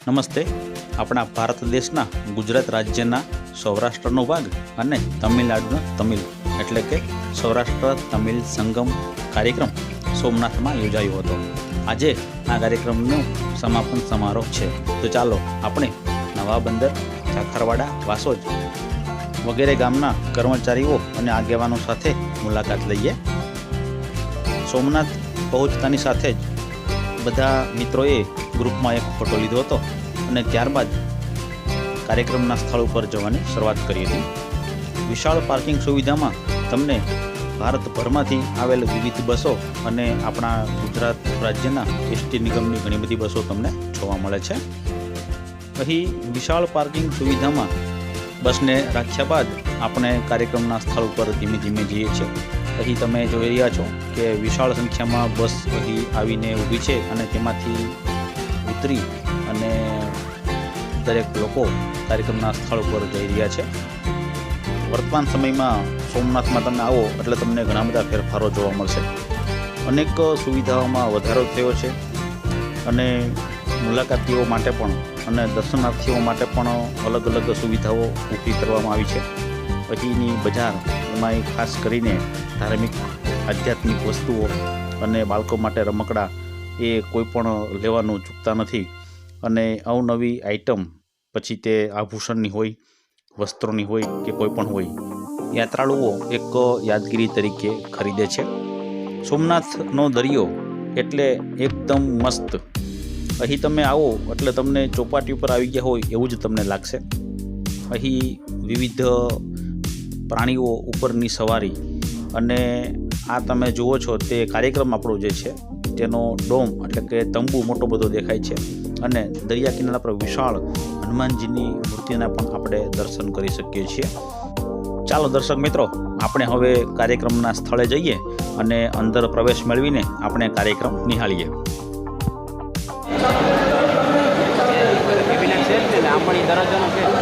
નમસ્તે. આપણા ભારત દેશના ગુજરાત રાજ્યના સૌરાષ્ટ્રનો ભાગ અને તમિલનાડુનો તમિલ એટલે કે સૌરાષ્ટ્ર તમિલ સંગમ કાર્યક્રમ સોમનાથમાં યોજાયો હતો. આજે આ કાર્યક્રમનો સમાપન સમારોહ છે. તો ચાલો આપણે નવા બંદર, ચાખરવાડા, વાસોજ વગેરે ગામના કર્મચારીઓ અને આગેવાનો સાથે મુલાકાત લઈએ. સોમનાથ પહોંચતાની સાથે જ બધા મિત્રોએ ગ્રુપમાં એક ફોટો લીધો હતો અને ત્યારબાદ કાર્યક્રમના સ્થળ ઉપર જવાની શરૂઆત કરી હતી. વિશાળ પાર્કિંગ સુવિધામાં તમને ભારતભરમાંથી આવેલ વિવિધ બસો અને આપણા ગુજરાત રાજ્યના એસટી નિગમની ઘણી બધી બસો તમને જોવા મળે છે. અહીં વિશાળ પાર્કિંગ સુવિધામાં બસને રાખ્યા બાદ આપણે કાર્યક્રમના સ્થળ ઉપર ધીમે ધીમે જઈએ છીએ. અહીં તમે જોઈ રહ્યા છો કે વિશાળ સંખ્યામાં બસ અહીં આવીને ઊભી છે અને તેમાંથી ઉતરી અને દરેક લોકો કાર્યક્રમના સ્થળ ઉપર જઈ રહ્યા છે. વર્તમાન સમયમાં સોમનાથમાં તમે આવો એટલે તમને ઘણા બધા ફેરફારો જોવા મળશે. અનેક સુવિધાઓમાં વધારો થયો છે અને મુલાકાતીઓ માટે પણ અને દર્શનાર્થીઓ માટે પણ અલગ અલગ સુવિધાઓ ઊભી કરવામાં આવી છે. અહીંની બજાર એમાં ખાસ કરીને ધાર્મિક આધ્યાત્મિક વસ્તુઓ અને બાળકો માટે રમકડા એ કોઈ પણ લેવાનું ચૂકતા નથી. અને અવનવી આઇટમ પછી તે આભૂષણની હોય, વસ્ત્રોની હોય કે કોઈ પણ હોય, યાત્રાળુઓ એક યાદગીરી તરીકે ખરીદે છે. સોમનાથનો દરિયો એટલે એકદમ મસ્ત. અહીં તમે આવો એટલે તમને ચોપાટી ઉપર આવી ગયા હોય એવું જ તમને લાગશે. અહીં વિવિધ પ્રાણીઓ ઉપરની સવારી અને આ તમે જુઓ છો તે કાર્યક્રમ આપણો જે છે તેનો ડોમ એટલે કે તંબુ મોટો બધો દેખાય છે અને દરિયા કિનારા પર વિશાળ હનુમાનજીની મૂર્તિના પણ આપણે દર્શન કરી શકીએ છીએ. ચાલો દર્શક મિત્રો, આપણે હવે કાર્યક્રમના સ્થળે જઈએ અને અંદર પ્રવેશ મેળવીને આપણે કાર્યક્રમ નિહાળીએ. આપણી દરજ્જાનો છે.